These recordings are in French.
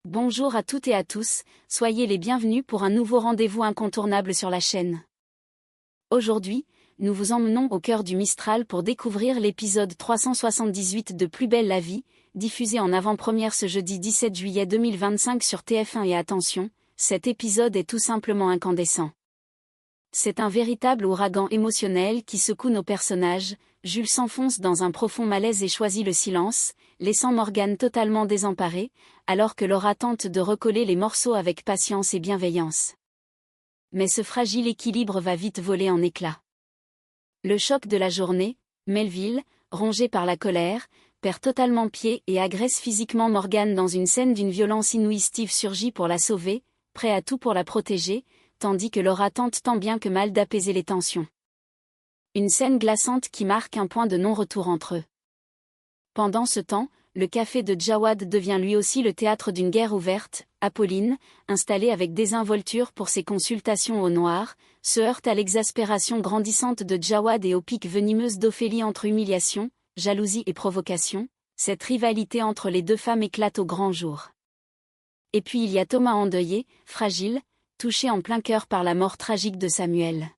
Bonjour à toutes et à tous, soyez les bienvenus pour un nouveau rendez-vous incontournable sur la chaîne. Aujourd'hui, nous vous emmenons au cœur du Mistral pour découvrir l'épisode 378 de Plus belle la vie, diffusé en avant-première ce jeudi 17 juillet 2025 sur TF1 et attention, cet épisode est tout simplement incandescent. C'est un véritable ouragan émotionnel qui secoue nos personnages. Jules s'enfonce dans un profond malaise et choisit le silence, laissant Morgane totalement désemparée, alors que Laura tente de recoller les morceaux avec patience et bienveillance. Mais ce fragile équilibre va vite voler en éclats. Le choc de la journée, Melville, rongé par la colère, perd totalement pied et agresse physiquement Morgane dans une scène d'une violence inouïe. Steve surgit pour la sauver, prêt à tout pour la protéger, tandis que Laura tente tant bien que mal d'apaiser les tensions. Une scène glaçante qui marque un point de non-retour entre eux. Pendant ce temps, le café de Jawad devient lui aussi le théâtre d'une guerre ouverte. Apolline, installée avec désinvolture pour ses consultations au noir, se heurte à l'exaspération grandissante de Jawad et aux piques venimeuses d'Ophélie. Entre humiliation, jalousie et provocation, cette rivalité entre les deux femmes éclate au grand jour. Et puis il y a Thomas endeuillé, fragile, touché en plein cœur par la mort tragique de Samuel.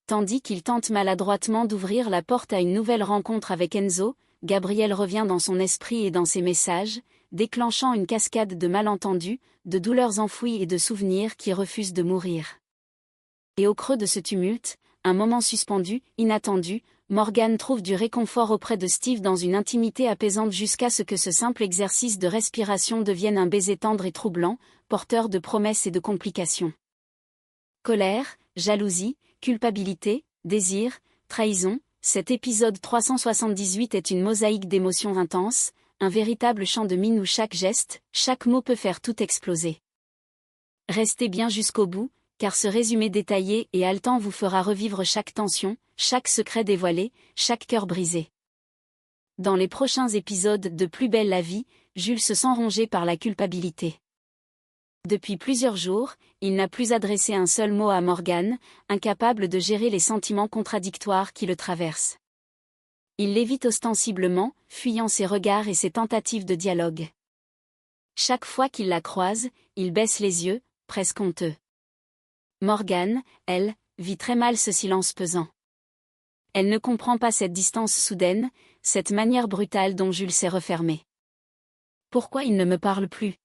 Tandis qu'il tente maladroitement d'ouvrir la porte à une nouvelle rencontre avec Enzo, Gabriel revient dans son esprit et dans ses messages, déclenchant une cascade de malentendus, de douleurs enfouies et de souvenirs qui refusent de mourir. Et au creux de ce tumulte, un moment suspendu, inattendu, Morgane trouve du réconfort auprès de Steve dans une intimité apaisante jusqu'à ce que ce simple exercice de respiration devienne un baiser tendre et troublant, porteur de promesses et de complications. Colère, jalousie, culpabilité, désir, trahison, cet épisode 378 est une mosaïque d'émotions intenses, un véritable champ de mine où chaque geste, chaque mot peut faire tout exploser. Restez bien jusqu'au bout, car ce résumé détaillé et haletant vous fera revivre chaque tension, chaque secret dévoilé, chaque cœur brisé. Dans les prochains épisodes de Plus belle la vie, Jules se sent rongé par la culpabilité. Depuis plusieurs jours, il n'a plus adressé un seul mot à Morgane, incapable de gérer les sentiments contradictoires qui le traversent. Il l'évite ostensiblement, fuyant ses regards et ses tentatives de dialogue. Chaque fois qu'il la croise, il baisse les yeux, presque honteux. Morgane, elle, vit très mal ce silence pesant. Elle ne comprend pas cette distance soudaine, cette manière brutale dont Jules s'est refermé. Pourquoi il ne me parle plus ?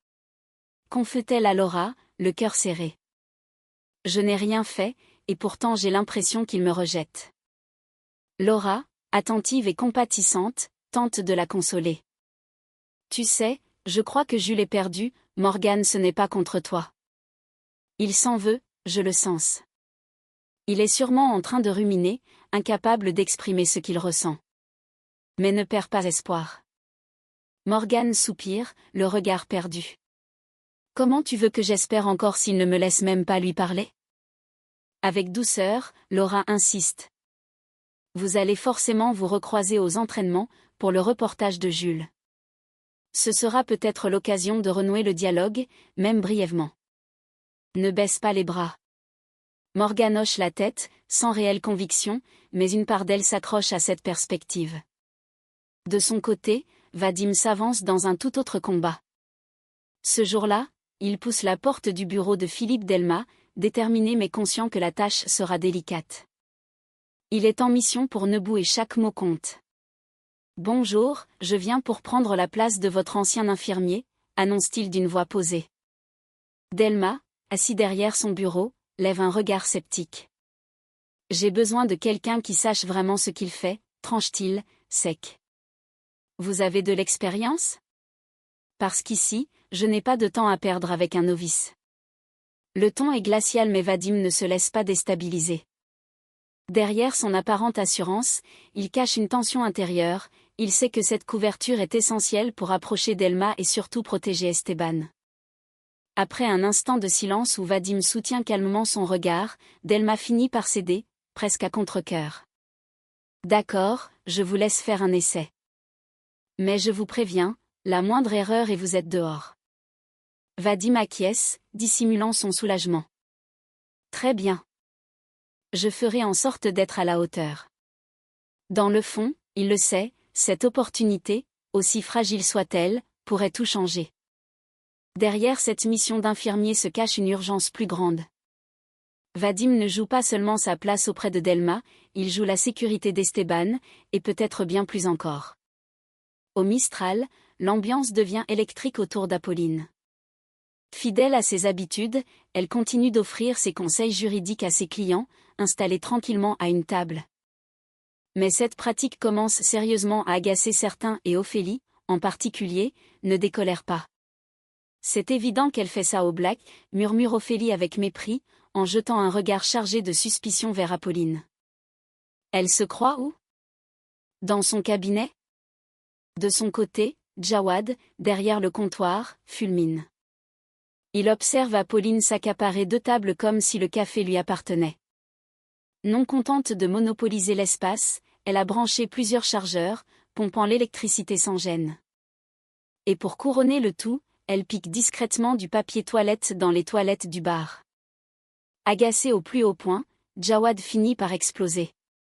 Confie-t-elle à Laura, le cœur serré. Je n'ai rien fait, et pourtant j'ai l'impression qu'il me rejette. Laura, attentive et compatissante, tente de la consoler. Tu sais, je crois que Jules est perdu, Morgane, ce n'est pas contre toi. Il s'en veut, je le sens. Il est sûrement en train de ruminer, incapable d'exprimer ce qu'il ressent. Mais ne perds pas espoir. Morgane soupire, le regard perdu. Comment tu veux que j'espère encore s'il ne me laisse même pas lui parler ? Avec douceur, Laura insiste. Vous allez forcément vous recroiser aux entraînements, pour le reportage de Jules. Ce sera peut-être l'occasion de renouer le dialogue, même brièvement. Ne baisse pas les bras. Morgane hoche la tête, sans réelle conviction, mais une part d'elle s'accroche à cette perspective. De son côté, Vadim s'avance dans un tout autre combat. Ce jour-là, il pousse la porte du bureau de Philippe Delma, déterminé mais conscient que la tâche sera délicate. Il est en mission pour Nebou et chaque mot compte. « Bonjour, je viens pour prendre la place de votre ancien infirmier », annonce-t-il d'une voix posée. Delma, assis derrière son bureau, lève un regard sceptique. « J'ai besoin de quelqu'un qui sache vraiment ce qu'il fait », tranche-t-il, sec. « Vous avez de l'expérience ? Parce qu'ici, je n'ai pas de temps à perdre avec un novice. » Le ton est glacial mais Vadim ne se laisse pas déstabiliser. Derrière son apparente assurance, il cache une tension intérieure, il sait que cette couverture est essentielle pour approcher Delma et surtout protéger Esteban. Après un instant de silence où Vadim soutient calmement son regard, Delma finit par céder, presque à contre-cœur. « D'accord, je vous laisse faire un essai. Mais je vous préviens, la moindre erreur et vous êtes dehors. » Vadim acquiesce, dissimulant son soulagement. « Très bien. Je ferai en sorte d'être à la hauteur. » Dans le fond, il le sait, cette opportunité, aussi fragile soit-elle, pourrait tout changer. Derrière cette mission d'infirmier se cache une urgence plus grande. Vadim ne joue pas seulement sa place auprès de Delma, il joue la sécurité d'Esteban, et peut-être bien plus encore. Au Mistral, l'ambiance devient électrique autour d'Apolline. Fidèle à ses habitudes, elle continue d'offrir ses conseils juridiques à ses clients, installés tranquillement à une table. Mais cette pratique commence sérieusement à agacer certains et Ophélie, en particulier, ne décolère pas. C'est évident qu'elle fait ça au black, murmure Ophélie avec mépris, en jetant un regard chargé de suspicion vers Apolline. Elle se croit où? Dans son cabinet? De son côté, Jawad, derrière le comptoir, fulmine. Il observe Apolline s'accaparer 2 tables comme si le café lui appartenait. Non contente de monopoliser l'espace, elle a branché plusieurs chargeurs, pompant l'électricité sans gêne. Et pour couronner le tout, elle pique discrètement du papier toilette dans les toilettes du bar. Agacé au plus haut point, Jawad finit par exploser.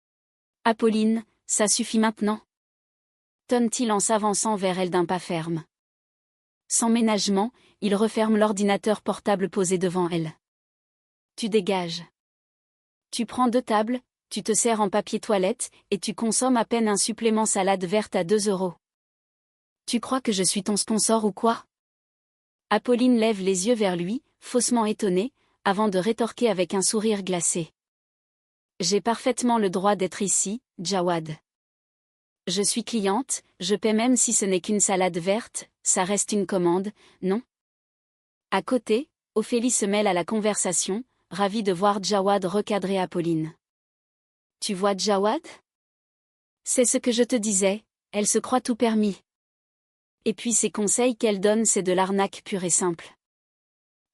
« Apolline, ça suffit maintenant » tonne-t-il en s'avançant vers elle d'un pas ferme. Sans ménagement, il referme l'ordinateur portable posé devant elle. « Tu dégages. Tu prends 2 tables, tu te sers en papier toilette, et tu consommes à peine un supplément salade verte à 2 €. Tu crois que je suis ton sponsor ou quoi ?» Apolline lève les yeux vers lui, faussement étonnée, avant de rétorquer avec un sourire glacé. « J'ai parfaitement le droit d'être ici, Jawad. Je suis cliente, je paie même si ce n'est qu'une salade verte, ça reste une commande, non ?» À côté, Ophélie se mêle à la conversation, ravie de voir Jawad recadrer Apolline. « Tu vois Jawad ? C'est ce que je te disais, elle se croit tout permis. Et puis ces conseils qu'elle donne, c'est de l'arnaque pure et simple. »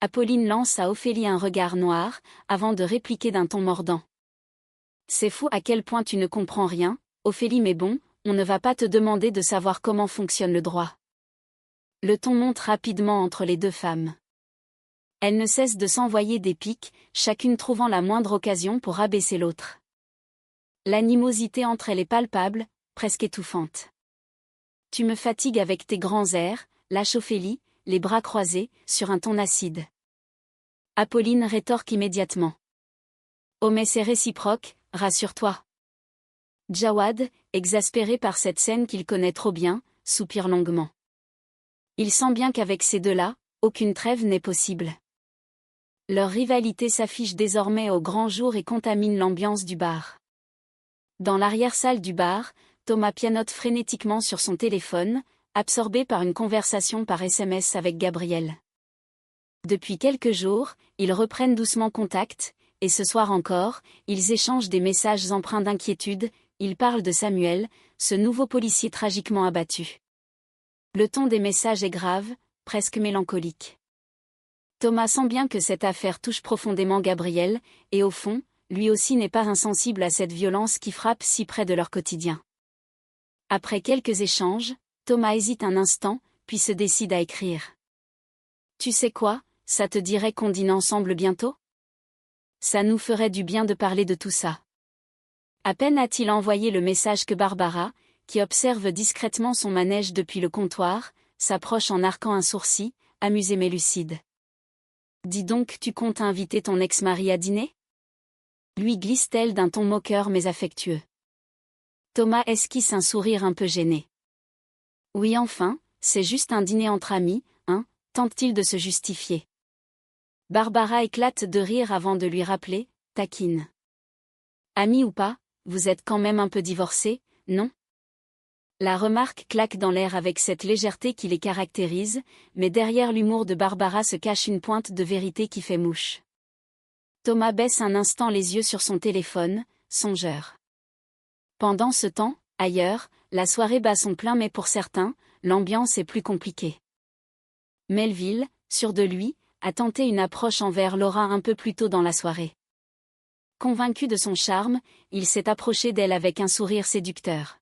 Apolline lance à Ophélie un regard noir, avant de répliquer d'un ton mordant. « C'est fou à quel point tu ne comprends rien, Ophélie, mais bon, on ne va pas te demander de savoir comment fonctionne le droit. » Le ton monte rapidement entre les 2 femmes. Elles ne cessent de s'envoyer des piques, chacune trouvant la moindre occasion pour abaisser l'autre. L'animosité entre elles est palpable, presque étouffante. « Tu me fatigues avec tes grands airs » lâche Ophélie, les bras croisés, sur un ton acide. Apolline rétorque immédiatement. « Oh mais c'est réciproque, rassure-toi. » Jawad, exaspéré par cette scène qu'il connaît trop bien, soupire longuement. Il sent bien qu'avec ces 2-là, aucune trêve n'est possible. Leur rivalité s'affiche désormais au grand jour et contamine l'ambiance du bar. Dans l'arrière-salle du bar, Thomas pianote frénétiquement sur son téléphone, absorbé par une conversation par SMS avec Gabriel. Depuis quelques jours, ils reprennent doucement contact, et ce soir encore, ils échangent des messages empreints d'inquiétude, ils parlent de Samuel, ce nouveau policier tragiquement abattu. Le ton des messages est grave, presque mélancolique. Thomas sent bien que cette affaire touche profondément Gabriel, et au fond, lui aussi n'est pas insensible à cette violence qui frappe si près de leur quotidien. Après quelques échanges, Thomas hésite un instant, puis se décide à écrire. « Tu sais quoi, ça te dirait qu'on dîne ensemble bientôt ? Ça nous ferait du bien de parler de tout ça. » À peine a-t-il envoyé le message que Barbara, qui observe discrètement son manège depuis le comptoir, s'approche en arquant un sourcil, amusée mais lucide. « Dis donc, tu comptes inviter ton ex-mari à dîner ? » lui glisse-t-elle d'un ton moqueur mais affectueux. Thomas esquisse un sourire un peu gêné. « Oui enfin, c'est juste un dîner entre amis, hein ?» tente-t-il de se justifier. Barbara éclate de rire avant de lui rappeler, taquine. « Amis ou pas, vous êtes quand même un peu divorcés, non ?» La remarque claque dans l'air avec cette légèreté qui les caractérise, mais derrière l'humour de Barbara se cache une pointe de vérité qui fait mouche. Thomas baisse un instant les yeux sur son téléphone, songeur. Pendant ce temps, ailleurs, la soirée bat son plein mais pour certains, l'ambiance est plus compliquée. Melville, sûr de lui, a tenté une approche envers Laura un peu plus tôt dans la soirée. Convaincu de son charme, il s'est approché d'elle avec un sourire séducteur.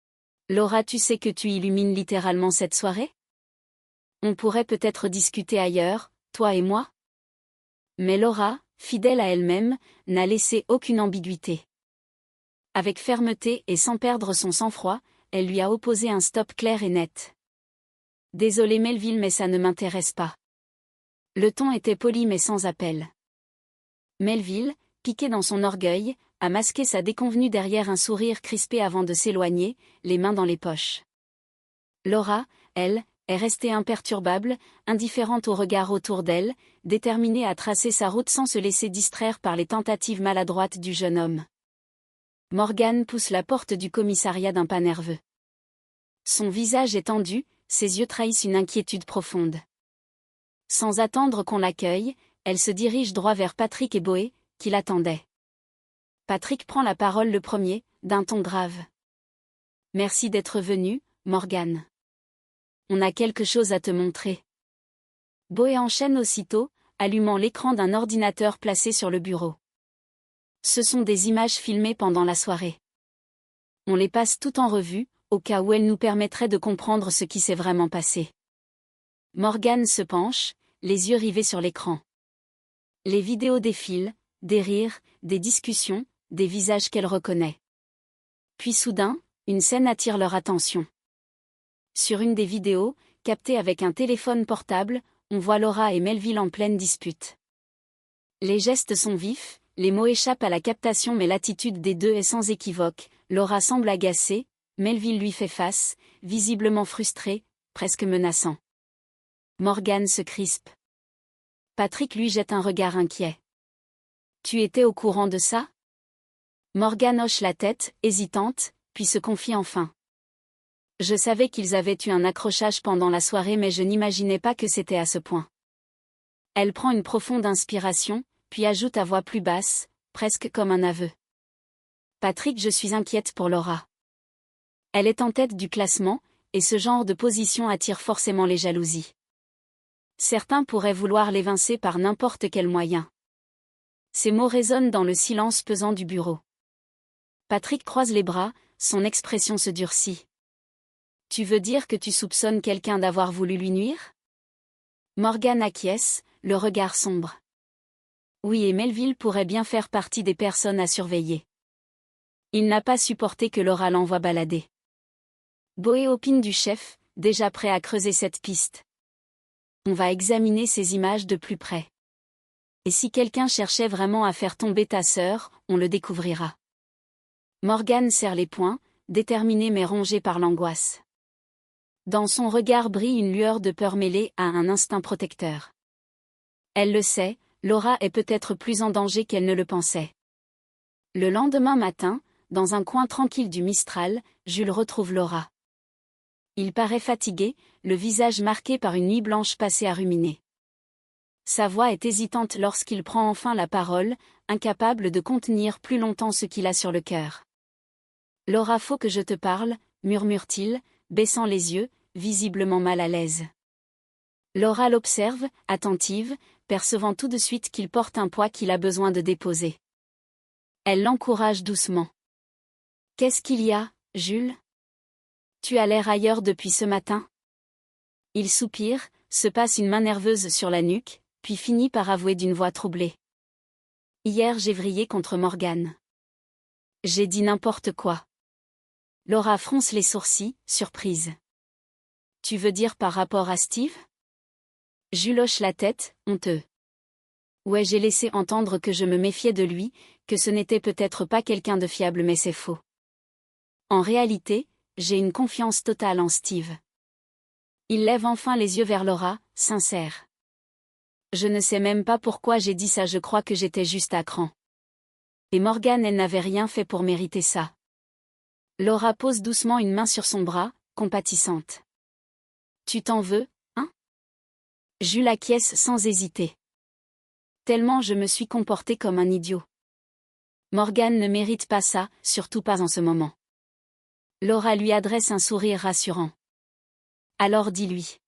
« Laura, tu sais que tu illumines littéralement cette soirée ? On pourrait peut-être discuter ailleurs, toi et moi ?» Mais Laura, fidèle à elle-même, n'a laissé aucune ambiguïté. Avec fermeté et sans perdre son sang-froid, elle lui a opposé un stop clair et net. « Désolé Melville mais ça ne m'intéresse pas. » Le ton était poli mais sans appel. Melville, piqué dans son orgueil, a masqué sa déconvenue derrière un sourire crispé avant de s'éloigner, les mains dans les poches. Laura, elle, est restée imperturbable, indifférente au regard autour d'elle, déterminée à tracer sa route sans se laisser distraire par les tentatives maladroites du jeune homme. Morgan pousse la porte du commissariat d'un pas nerveux. Son visage est tendu, ses yeux trahissent une inquiétude profonde. Sans attendre qu'on l'accueille, elle se dirige droit vers Patrick et Boé, qui l'attendaient. Patrick prend la parole le premier, d'un ton grave. « Merci d'être venu, Morgan. On a quelque chose à te montrer. » Boé enchaîne aussitôt, allumant l'écran d'un ordinateur placé sur le bureau. Ce sont des images filmées pendant la soirée. On les passe toutes en revue, au cas où elles nous permettraient de comprendre ce qui s'est vraiment passé. Morgan se penche, les yeux rivés sur l'écran. Les vidéos défilent, des rires, des discussions, des visages qu'elle reconnaît. Puis soudain, une scène attire leur attention. Sur une des vidéos, captée avec un téléphone portable, on voit Laura et Melville en pleine dispute. Les gestes sont vifs, les mots échappent à la captation mais l'attitude des deux est sans équivoque. Laura semble agacée, Melville lui fait face, visiblement frustré, presque menaçant. Morgan se crispe. Patrick lui jette un regard inquiet. « Tu étais au courant de ça ?» Morgan hoche la tête, hésitante, puis se confie enfin. « Je savais qu'ils avaient eu un accrochage pendant la soirée mais je n'imaginais pas que c'était à ce point. » Elle prend une profonde inspiration, puis ajoute à voix plus basse, presque comme un aveu. « Patrick, je suis inquiète pour Laura. Elle est en tête du classement, et ce genre de position attire forcément les jalousies. Certains pourraient vouloir l'évincer par n'importe quel moyen. » Ces mots résonnent dans le silence pesant du bureau. Patrick croise les bras, son expression se durcit. « Tu veux dire que tu soupçonnes quelqu'un d'avoir voulu lui nuire ?» Morgan acquiesce, le regard sombre. « Oui, et Melville pourrait bien faire partie des personnes à surveiller. Il n'a pas supporté que Laura l'envoie balader. » Boé opine du chef, déjà prêt à creuser cette piste. « On va examiner ces images de plus près. Et si quelqu'un cherchait vraiment à faire tomber ta sœur, on le découvrira. » Morgan serre les poings, déterminé mais rongé par l'angoisse. Dans son regard brille une lueur de peur mêlée à un instinct protecteur. Elle le sait, Laura est peut-être plus en danger qu'elle ne le pensait. Le lendemain matin, dans un coin tranquille du Mistral, Jules retrouve Laura. Il paraît fatigué, le visage marqué par une nuit blanche passée à ruminer. Sa voix est hésitante lorsqu'il prend enfin la parole, incapable de contenir plus longtemps ce qu'il a sur le cœur. « Laura, faut que je te parle, » murmure-t-il, baissant les yeux, visiblement mal à l'aise. Laura l'observe, attentive, percevant tout de suite qu'il porte un poids qu'il a besoin de déposer. Elle l'encourage doucement. « Qu'est-ce qu'il y a, Jules ? Tu as l'air ailleurs depuis ce matin ?» Il soupire, se passe une main nerveuse sur la nuque, puis finit par avouer d'une voix troublée. « Hier j'ai vrillé contre Morgan. J'ai dit n'importe quoi. » Laura fronce les sourcils, surprise. « Tu veux dire par rapport à Steve ?» Jules hoche la tête, honteux. « Ouais, j'ai laissé entendre que je me méfiais de lui, que ce n'était peut-être pas quelqu'un de fiable mais c'est faux. En réalité, j'ai une confiance totale en Steve. » Il lève enfin les yeux vers Laura, sincère. « Je ne sais même pas pourquoi j'ai dit ça, je crois que j'étais juste à cran. Et Morgan, elle n'avait rien fait pour mériter ça. » Laura pose doucement une main sur son bras, compatissante. « Tu t'en veux, hein ?» Jules acquiesce sans hésiter. « Tellement je me suis comporté comme un idiot. Morgan ne mérite pas ça, surtout pas en ce moment. » Laura lui adresse un sourire rassurant. « Alors dis-lui.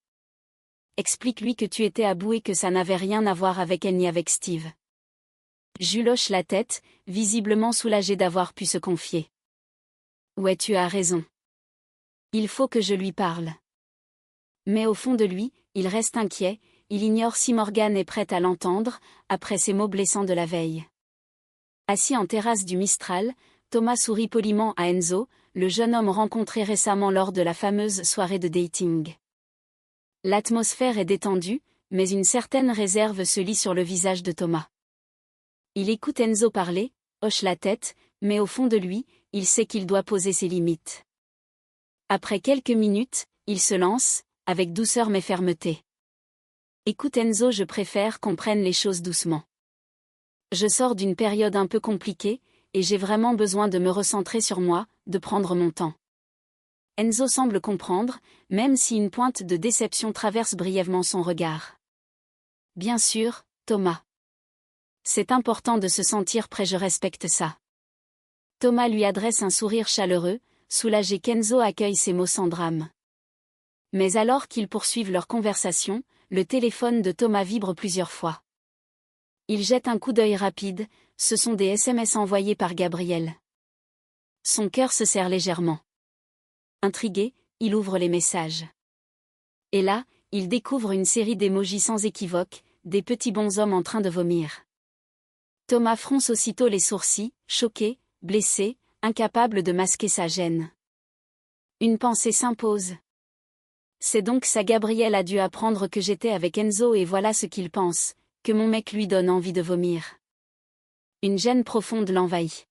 Explique-lui que tu étais à bout et que ça n'avait rien à voir avec elle ni avec Steve. » Jules hoche la tête, visiblement soulagé d'avoir pu se confier. « Ouais, tu as raison. Il faut que je lui parle. » Mais au fond de lui, il reste inquiet, il ignore si Morgan est prête à l'entendre, après ces mots blessants de la veille. Assis en terrasse du Mistral, Thomas sourit poliment à Enzo, le jeune homme rencontré récemment lors de la fameuse soirée de dating. L'atmosphère est détendue, mais une certaine réserve se lit sur le visage de Thomas. Il écoute Enzo parler, hoche la tête, mais au fond de lui, il sait qu'il doit poser ses limites. Après quelques minutes, il se lance, avec douceur mais fermeté. Écoute Enzo, je préfère qu'on prenne les choses doucement. Je sors d'une période un peu compliquée, et j'ai vraiment besoin de me recentrer sur moi, de prendre mon temps. Enzo semble comprendre, même si une pointe de déception traverse brièvement son regard. Bien sûr, Thomas. C'est important de se sentir prêt, je respecte ça. Thomas lui adresse un sourire chaleureux, soulagé qu'Enzo accueille ses mots sans drame. Mais alors qu'ils poursuivent leur conversation, le téléphone de Thomas vibre plusieurs fois. Il jette un coup d'œil rapide, ce sont des SMS envoyés par Gabriel. Son cœur se serre légèrement. Intrigué, il ouvre les messages. Et là, il découvre une série d'émojis sans équivoque, des petits bonshommes en train de vomir. Thomas fronce aussitôt les sourcils, choqué, blessé, incapable de masquer sa gêne. Une pensée s'impose. C'est donc ça, Gabriel a dû apprendre que j'étais avec Enzo et voilà ce qu'il pense, que mon mec lui donne envie de vomir. Une gêne profonde l'envahit.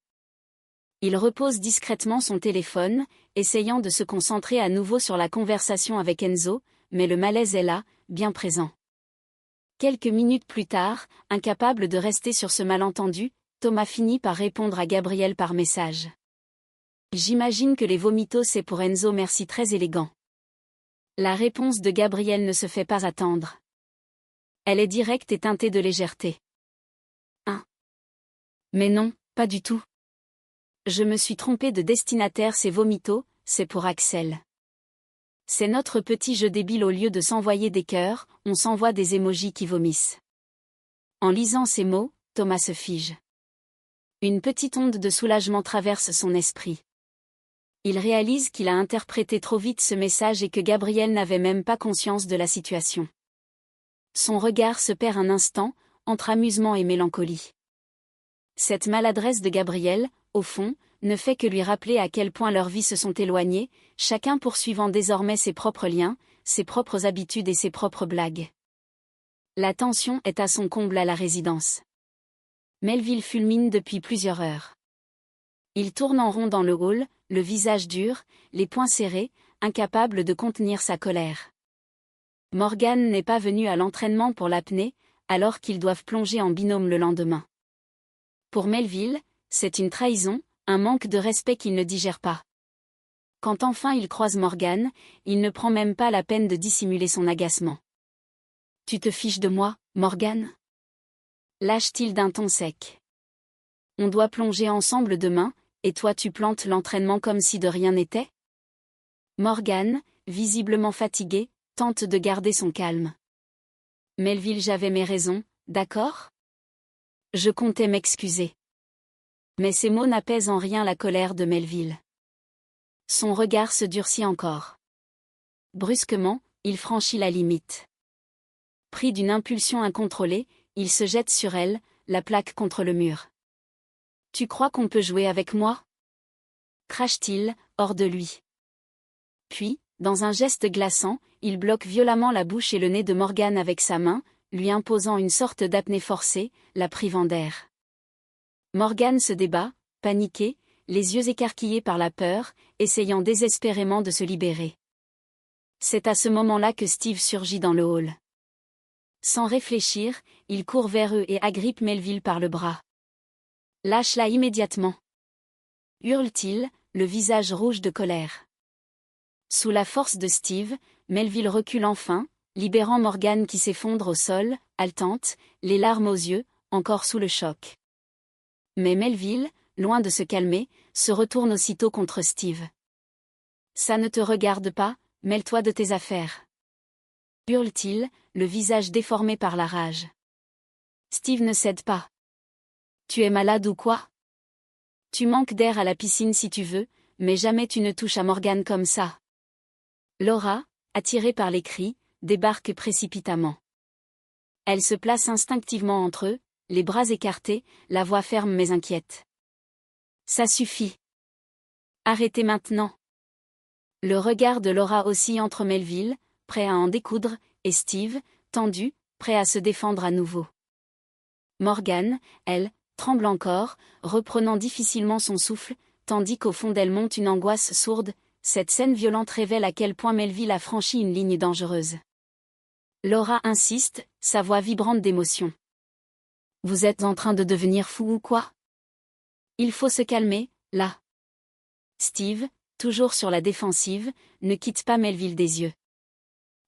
Il repose discrètement son téléphone, essayant de se concentrer à nouveau sur la conversation avec Enzo, mais le malaise est là, bien présent. Quelques minutes plus tard, incapable de rester sur ce malentendu, Thomas finit par répondre à Gabriel par message. J'imagine que les vomitos c'est pour Enzo, merci, très élégant. La réponse de Gabriel ne se fait pas attendre. Elle est directe et teintée de légèreté. Mais non, pas du tout. Je me suis trompé de destinataire, c'est vomitos, c'est pour Axel. C'est notre petit jeu débile, au lieu de s'envoyer des cœurs, on s'envoie des émojis qui vomissent. En lisant ces mots, Thomas se fige. Une petite onde de soulagement traverse son esprit. Il réalise qu'il a interprété trop vite ce message et que Gabriel n'avait même pas conscience de la situation. Son regard se perd un instant, entre amusement et mélancolie. Cette maladresse de Gabriel, au fond, ne fait que lui rappeler à quel point leurs vies se sont éloignées, chacun poursuivant désormais ses propres liens, ses propres habitudes et ses propres blagues. La tension est à son comble à la résidence. Melville fulmine depuis plusieurs heures. Il tourne en rond dans le hall, le visage dur, les poings serrés, incapable de contenir sa colère. Morgan n'est pas venu à l'entraînement pour l'apnée, alors qu'ils doivent plonger en binôme le lendemain. Pour Melville, c'est une trahison, un manque de respect qu'il ne digère pas. Quand enfin il croise Morgan, il ne prend même pas la peine de dissimuler son agacement. « Tu te fiches de moi, Morgan ?» lâche-t-il d'un ton sec. « On doit plonger ensemble demain, et toi tu plantes l'entraînement comme si de rien n'était ?» Morgan, visiblement fatigué, tente de garder son calme. « Melville, j'avais mes raisons, d'accord ? Je comptais m'excuser. » Mais ces mots n'apaisent en rien la colère de Melville. Son regard se durcit encore. Brusquement, il franchit la limite. Pris d'une impulsion incontrôlée, il se jette sur elle, la plaque contre le mur. « Tu crois qu'on peut jouer avec moi ?» crache-t-il, hors de lui. Puis, dans un geste glaçant, il bloque violemment la bouche et le nez de Morgan avec sa main, lui imposant une sorte d'apnée forcée, la privant d'air. Morgan se débat, paniqué, les yeux écarquillés par la peur, essayant désespérément de se libérer. C'est à ce moment-là que Steve surgit dans le hall. Sans réfléchir, il court vers eux et agrippe Melville par le bras. « Lâche-la immédiatement !» hurle-t-il, le visage rouge de colère. Sous la force de Steve, Melville recule enfin, libérant Morgan qui s'effondre au sol, haletante, les larmes aux yeux, encore sous le choc. Mais Melville, loin de se calmer, se retourne aussitôt contre Steve. « Ça ne te regarde pas, mêle-toi de tes affaires !» hurle-t-il, le visage déformé par la rage. Steve ne cède pas. « Tu es malade ou quoi ? Tu manques d'air à la piscine si tu veux, mais jamais tu ne touches à Morgan comme ça. » Laura, attirée par les cris, débarque précipitamment. Elle se place instinctivement entre eux, les bras écartés, la voix ferme mais inquiète. « Ça suffit. Arrêtez maintenant. » Le regard de Laura oscille entre Melville, prêt à en découdre, et Steve, tendu, prêt à se défendre à nouveau. Morgane, elle, tremble encore, reprenant difficilement son souffle, tandis qu'au fond d'elle monte une angoisse sourde. Cette scène violente révèle à quel point Melville a franchi une ligne dangereuse. Laura insiste, sa voix vibrante d'émotion. « Vous êtes en train de devenir fou ou quoi ? Il faut se calmer, là. » Steve, toujours sur la défensive, ne quitte pas Melville des yeux.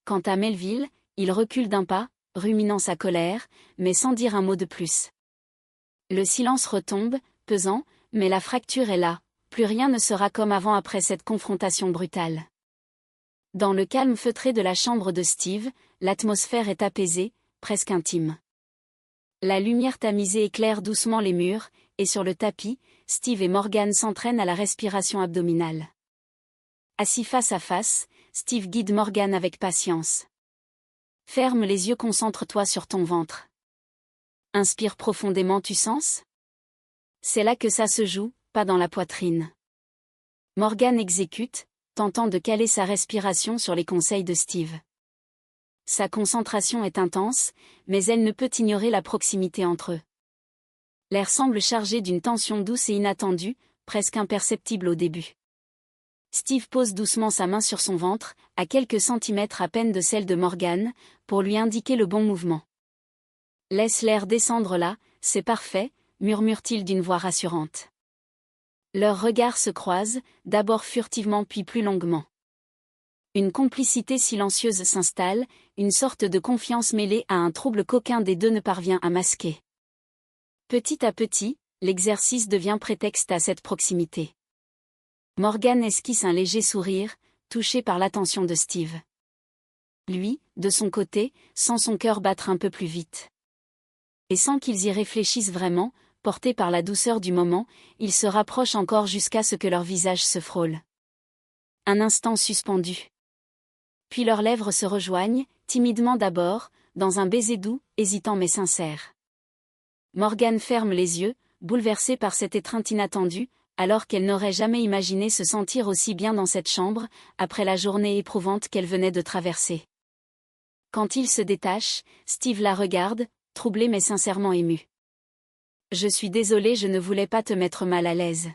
Quant à Melville, il recule d'un pas, ruminant sa colère, mais sans dire un mot de plus. Le silence retombe, pesant, mais la fracture est là. Plus rien ne sera comme avant après cette confrontation brutale. Dans le calme feutré de la chambre de Steve, l'atmosphère est apaisée, presque intime. La lumière tamisée éclaire doucement les murs, et sur le tapis, Steve et Morgane s'entraînent à la respiration abdominale. Assis face à face, Steve guide Morgane avec patience. Ferme les yeux, concentre-toi sur ton ventre. Inspire profondément, tu sens ? C'est là que ça se joue, pas dans la poitrine. Morgane exécute, tentant de caler sa respiration sur les conseils de Steve. Sa concentration est intense, mais elle ne peut ignorer la proximité entre eux. L'air semble chargé d'une tension douce et inattendue, presque imperceptible au début. Steve pose doucement sa main sur son ventre, à quelques centimètres à peine de celle de Morgane, pour lui indiquer le bon mouvement. « Laisse l'air descendre là, c'est parfait », murmure-t-il d'une voix rassurante. Leurs regards se croisent, d'abord furtivement puis plus longuement. Une complicité silencieuse s'installe, une sorte de confiance mêlée à un trouble qu'aucun des deux ne parvient à masquer. Petit à petit, l'exercice devient prétexte à cette proximité. Morgane esquisse un léger sourire, touché par l'attention de Steve. Lui, de son côté, sent son cœur battre un peu plus vite. Et sans qu'ils y réfléchissent vraiment, portés par la douceur du moment, ils se rapprochent encore jusqu'à ce que leurs visages se frôlent. Un instant suspendu. Puis leurs lèvres se rejoignent, timidement d'abord, dans un baiser doux, hésitant mais sincère. Morgane ferme les yeux, bouleversée par cette étreinte inattendue, alors qu'elle n'aurait jamais imaginé se sentir aussi bien dans cette chambre, après la journée éprouvante qu'elle venait de traverser. Quand il se détache, Steve la regarde, troublé mais sincèrement ému. « Je suis désolé, je ne voulais pas te mettre mal à l'aise. »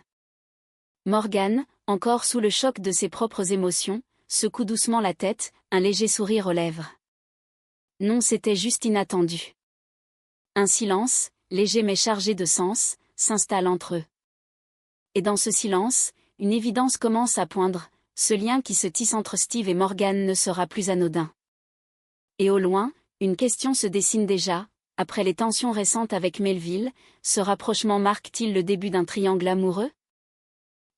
Morgane, encore sous le choc de ses propres émotions, secoue doucement la tête, un léger sourire aux lèvres. Non, c'était juste inattendu. Un silence, léger mais chargé de sens, s'installe entre eux. Et dans ce silence, une évidence commence à poindre, ce lien qui se tisse entre Steve et Morgane ne sera plus anodin. Et au loin, une question se dessine déjà. Après les tensions récentes avec Melville, ce rapprochement marque-t-il le début d'un triangle amoureux ?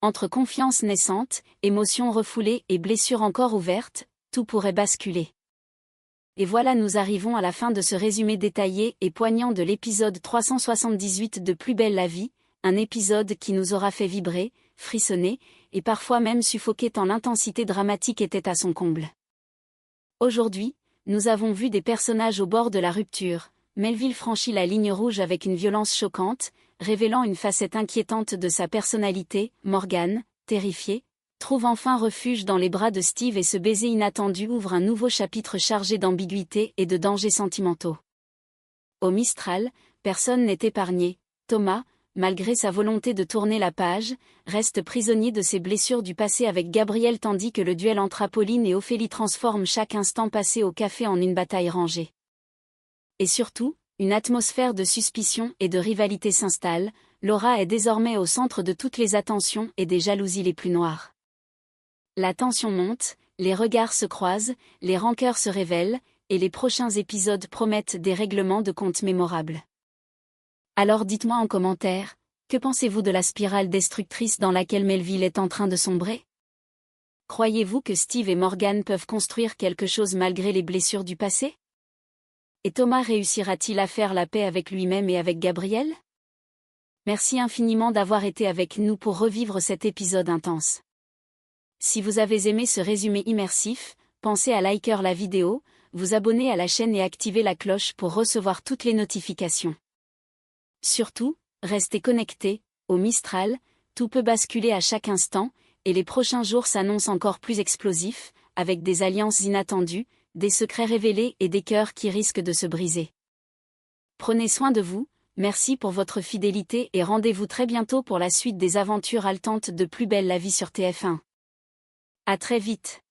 Entre confiance naissante, émotions refoulées et blessures encore ouvertes, tout pourrait basculer. Et voilà, nous arrivons à la fin de ce résumé détaillé et poignant de l'épisode 378 de Plus belle la vie, un épisode qui nous aura fait vibrer, frissonner, et parfois même suffoquer tant l'intensité dramatique était à son comble. Aujourd'hui, nous avons vu des personnages au bord de la rupture. Melville franchit la ligne rouge avec une violence choquante, révélant une facette inquiétante de sa personnalité. Morgane, terrifiée, trouve enfin refuge dans les bras de Steve et ce baiser inattendu ouvre un nouveau chapitre chargé d'ambiguïté et de dangers sentimentaux. Au Mistral, personne n'est épargné. Thomas, malgré sa volonté de tourner la page, reste prisonnier de ses blessures du passé avec Gabriel tandis que le duel entre Apolline et Ophélie transforme chaque instant passé au café en une bataille rangée. Et surtout, une atmosphère de suspicion et de rivalité s'installe. Laura est désormais au centre de toutes les attentions et des jalousies les plus noires. La tension monte, les regards se croisent, les rancœurs se révèlent, et les prochains épisodes promettent des règlements de compte mémorables. Alors dites-moi en commentaire, que pensez-vous de la spirale destructrice dans laquelle Melville est en train de sombrer ? Croyez-vous que Steve et Morgane peuvent construire quelque chose malgré les blessures du passé ? Et Thomas réussira-t-il à faire la paix avec lui-même et avec Gabriel ? Merci infiniment d'avoir été avec nous pour revivre cet épisode intense. Si vous avez aimé ce résumé immersif, pensez à liker la vidéo, vous abonner à la chaîne et activer la cloche pour recevoir toutes les notifications. Surtout, restez connectés, au Mistral, tout peut basculer à chaque instant, et les prochains jours s'annoncent encore plus explosifs, avec des alliances inattendues, des secrets révélés et des cœurs qui risquent de se briser. Prenez soin de vous, merci pour votre fidélité et rendez-vous très bientôt pour la suite des aventures haletantes de Plus belle la vie sur TF1. À très vite.